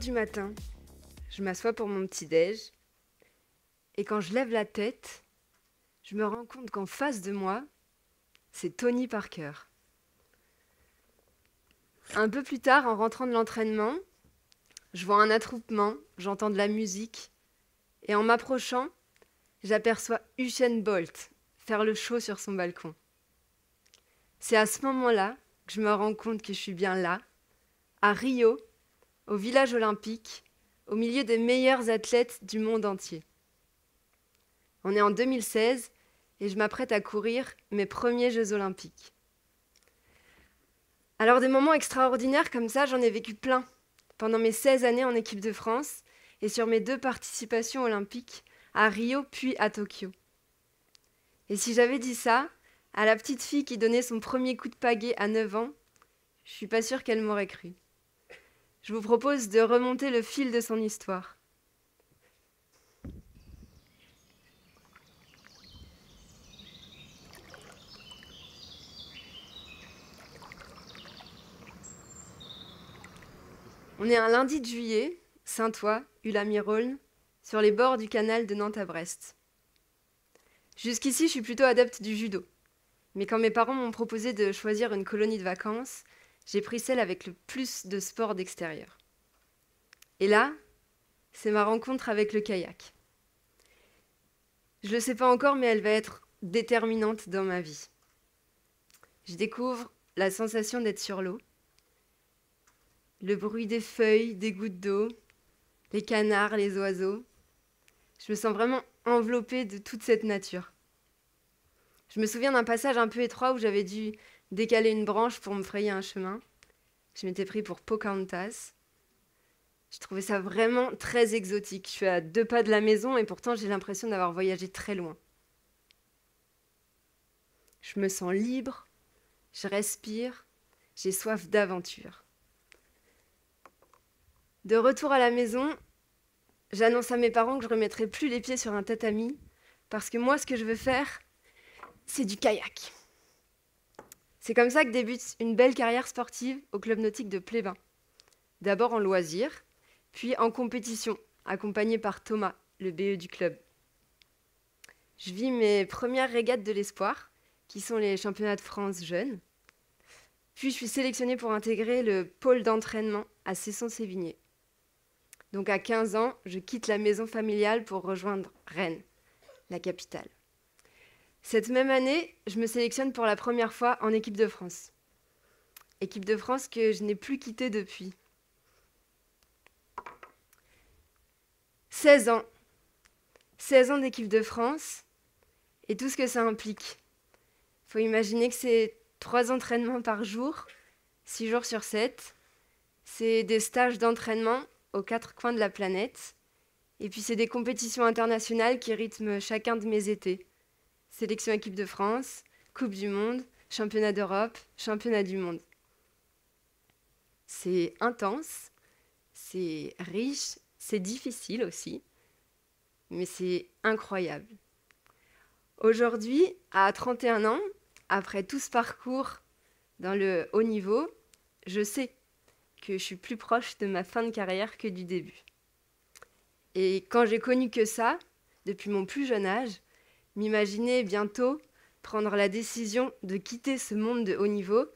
du matin, je m'assois pour mon petit-déj, et quand je lève la tête, je me rends compte qu'en face de moi, c'est Tony Parker. Un peu plus tard, en rentrant de l'entraînement, je vois un attroupement, j'entends de la musique, et en m'approchant, j'aperçois Usain Bolt faire le show sur son balcon. C'est à ce moment-là que je me rends compte que je suis bien là, à Rio, au village olympique, au milieu des meilleurs athlètes du monde entier. On est en 2016 et je m'apprête à courir mes premiers Jeux olympiques. Alors des moments extraordinaires comme ça, j'en ai vécu plein pendant mes 16 années en équipe de France et sur mes 2 participations olympiques à Rio puis à Tokyo. Et si j'avais dit ça à la petite fille qui donnait son premier coup de pagaie à 9 ans, je suis pas sûre qu'elle m'aurait cru. Je vous propose de remonter le fil de son histoire. On est un lundi de juillet, Saint-Ouen, Ulla-Mirolles, sur les bords du canal de Nantes à Brest. Jusqu'ici, je suis plutôt adepte du judo. Mais quand mes parents m'ont proposé de choisir une colonie de vacances, j'ai pris celle avec le plus de sport d'extérieur. Et là, c'est ma rencontre avec le kayak. Je ne le sais pas encore, mais elle va être déterminante dans ma vie. Je découvre la sensation d'être sur l'eau, le bruit des feuilles, des gouttes d'eau, les canards, les oiseaux. Je me sens vraiment enveloppée de toute cette nature. Je me souviens d'un passage un peu étroit où j'avais dû décaler une branche pour me frayer un chemin. Je m'étais pris pour Pocahontas. Je trouvais ça vraiment très exotique. Je suis à 2 pas de la maison et pourtant j'ai l'impression d'avoir voyagé très loin. Je me sens libre, je respire, j'ai soif d'aventure. De retour à la maison, j'annonce à mes parents que je ne remettrai plus les pieds sur un tatami parce que moi, ce que je veux faire, c'est du kayak. C'est comme ça que débute une belle carrière sportive au club nautique de Plévin. D'abord en loisir, puis en compétition, accompagné par Thomas, le BE du club. Je vis mes premières régates de l'espoir, qui sont les championnats de France jeunes. Puis je suis sélectionnée pour intégrer le pôle d'entraînement à Cesson-Sévigné. Donc à 15 ans, je quitte la maison familiale pour rejoindre Rennes, la capitale. Cette même année, je me sélectionne pour la première fois en équipe de France. Équipe de France que je n'ai plus quittée depuis. 16 ans. 16 ans d'équipe de France et tout ce que ça implique. Il faut imaginer que c'est 3 entraînements par jour, 6 jours sur 7. C'est des stages d'entraînement aux 4 coins de la planète. Et puis c'est des compétitions internationales qui rythment chacun de mes étés. Sélection équipe de France, Coupe du Monde, Championnat d'Europe, Championnat du Monde. C'est intense, c'est riche, c'est difficile aussi, mais c'est incroyable. Aujourd'hui, à 31 ans, après tout ce parcours dans le haut niveau, je sais que je suis plus proche de ma fin de carrière que du début. Et quand j'ai connu que ça, depuis mon plus jeune âge, m'imaginer bientôt prendre la décision de quitter ce monde de haut niveau,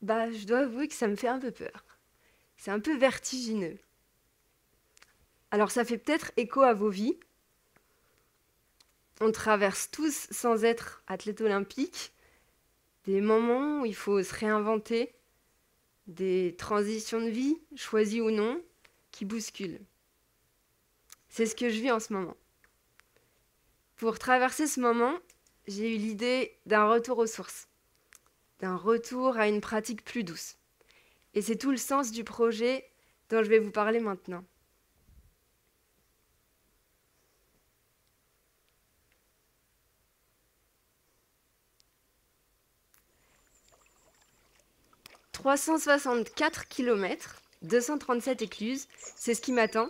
je dois avouer que ça me fait un peu peur. C'est un peu vertigineux. Alors ça fait peut-être écho à vos vies. On traverse tous, sans être athlète olympique, des moments où il faut se réinventer, des transitions de vie, choisies ou non, qui bousculent. C'est ce que je vis en ce moment. Pour traverser ce moment, j'ai eu l'idée d'un retour aux sources, d'un retour à une pratique plus douce. Et c'est tout le sens du projet dont je vais vous parler maintenant. « 364 km, 237 écluses, c'est ce qui m'attend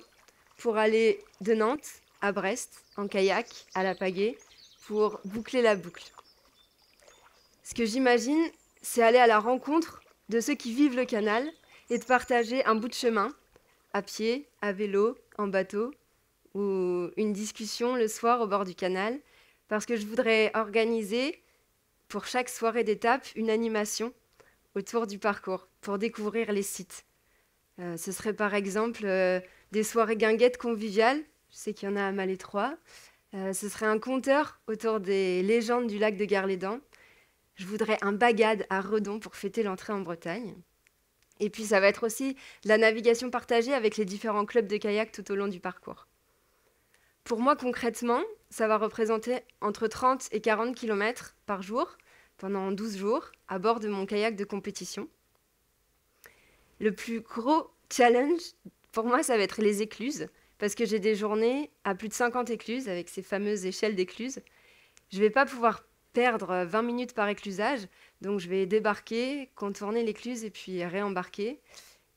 pour aller de Nantes à Brest, en kayak, à la pagaie, pour boucler la boucle. Ce que j'imagine, c'est aller à la rencontre de ceux qui vivent le canal et de partager un bout de chemin à pied, à vélo, en bateau, ou une discussion le soir au bord du canal, parce que je voudrais organiser pour chaque soirée d'étape une animation autour du parcours pour découvrir les sites. Ce serait par exemple des soirées guinguettes conviviales, je sais qu'il y en a à Malétroit. Ce serait un conteur autour des légendes du lac de Garlédan. Je voudrais un bagad à Redon pour fêter l'entrée en Bretagne. Et puis ça va être aussi de la navigation partagée avec les différents clubs de kayak tout au long du parcours. Pour moi, concrètement, ça va représenter entre 30 et 40 km par jour, pendant 12 jours, à bord de mon kayak de compétition. Le plus gros challenge, pour moi, ça va être les écluses, parce que j'ai des journées à plus de 50 écluses, avec ces fameuses échelles d'écluses. Je ne vais pas pouvoir perdre 20 minutes par éclusage, donc je vais débarquer, contourner l'écluse et puis réembarquer.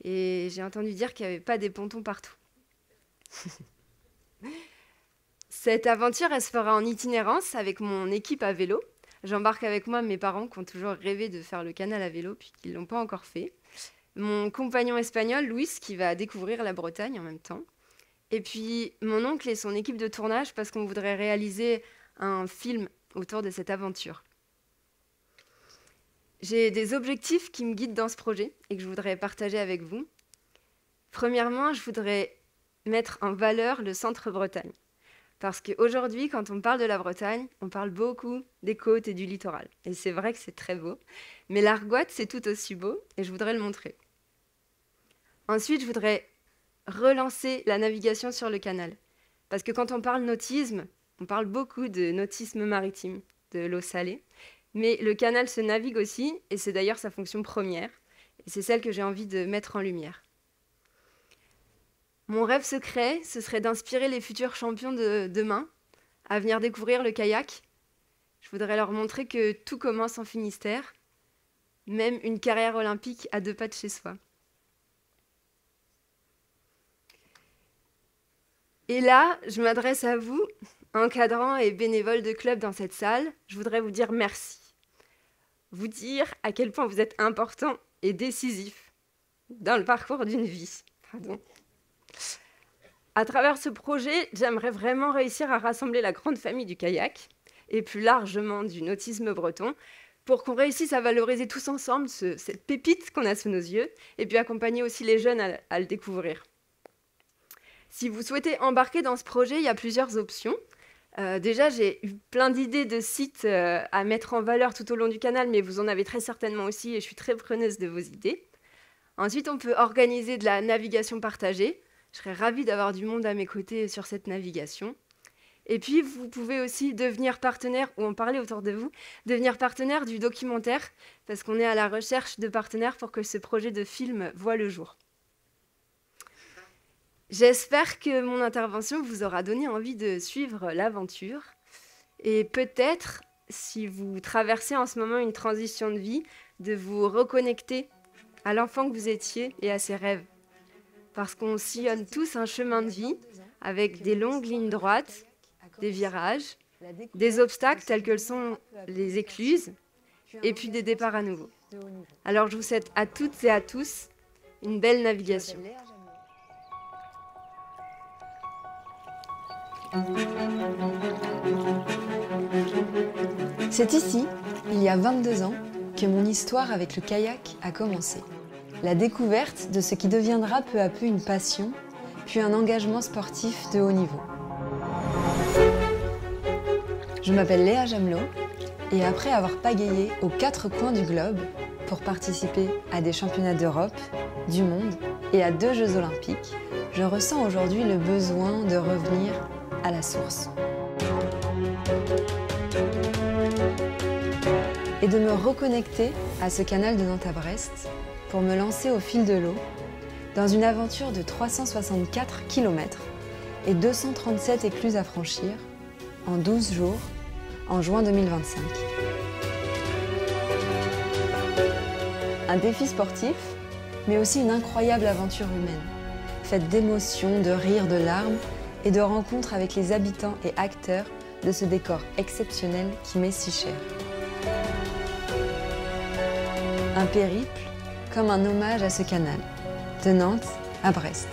Et j'ai entendu dire qu'il n'y avait pas des pontons partout. Cette aventure, elle se fera en itinérance avec mon équipe à vélo. J'embarque avec moi mes parents qui ont toujours rêvé de faire le canal à vélo, puis qui ne l'ont pas encore fait. Mon compagnon espagnol, Luis, qui va découvrir la Bretagne en même temps. Et puis mon oncle et son équipe de tournage, parce qu'on voudrait réaliser un film autour de cette aventure. J'ai des objectifs qui me guident dans ce projet et que je voudrais partager avec vous. Premièrement, je voudrais mettre en valeur le centre Bretagne. Parce qu'aujourd'hui, quand on parle de la Bretagne, on parle beaucoup des côtes et du littoral. Et c'est vrai que c'est très beau. Mais l'Argoat, c'est tout aussi beau et je voudrais le montrer. Ensuite, je voudrais relancer la navigation sur le canal. Parce que quand on parle nautisme, on parle beaucoup de nautisme maritime, de l'eau salée. Mais le canal se navigue aussi, et c'est d'ailleurs sa fonction première. Et c'est celle que j'ai envie de mettre en lumière. Mon rêve secret, ce serait d'inspirer les futurs champions de demain à venir découvrir le kayak. Je voudrais leur montrer que tout commence en Finistère, même une carrière olympique à 2 pas de chez soi. Et là, je m'adresse à vous, encadrants et bénévoles de club dans cette salle. Je voudrais vous dire merci. Vous dire à quel point vous êtes important et décisif dans le parcours d'une vie. Pardon. À travers ce projet, j'aimerais vraiment réussir à rassembler la grande famille du kayak et plus largement du nautisme breton pour qu'on réussisse à valoriser tous ensemble cette pépite qu'on a sous nos yeux et puis accompagner aussi les jeunes à le découvrir. Si vous souhaitez embarquer dans ce projet, il y a plusieurs options. Déjà, j'ai eu plein d'idées de sites à mettre en valeur tout au long du canal, mais vous en avez très certainement aussi et je suis très preneuse de vos idées. Ensuite, on peut organiser de la navigation partagée. Je serais ravie d'avoir du monde à mes côtés sur cette navigation. Et puis, vous pouvez aussi devenir partenaire, ou en parler autour de vous, devenir partenaire du documentaire, parce qu'on est à la recherche de partenaires pour que ce projet de film voie le jour. J'espère que mon intervention vous aura donné envie de suivre l'aventure. Et peut-être, si vous traversez en ce moment une transition de vie, de vous reconnecter à l'enfant que vous étiez et à ses rêves. Parce qu'on sillonne tous un chemin de vie avec des longues lignes droites, des virages, des obstacles tels que sont les écluses, et puis des départs à nouveau. Alors je vous souhaite à toutes et à tous une belle navigation. C'est ici, il y a 22 ans, que mon histoire avec le kayak a commencé. La découverte de ce qui deviendra peu à peu une passion, puis un engagement sportif de haut niveau. Je m'appelle Léa Jamelot et après avoir pagayé aux 4 coins du globe pour participer à des championnats d'Europe, du monde et à 2 Jeux olympiques, je ressens aujourd'hui le besoin de revenir à la source. Et de me reconnecter à ce canal de Nantes à Brest pour me lancer au fil de l'eau dans une aventure de 364 km et 237 écluses à franchir en 12 jours en juin 2025. Un défi sportif, mais aussi une incroyable aventure humaine, faite d'émotions, de rires, de larmes et de rencontres avec les habitants et acteurs de ce décor exceptionnel qui m'est si cher. Un périple comme un hommage à ce canal, de Nantes à Brest.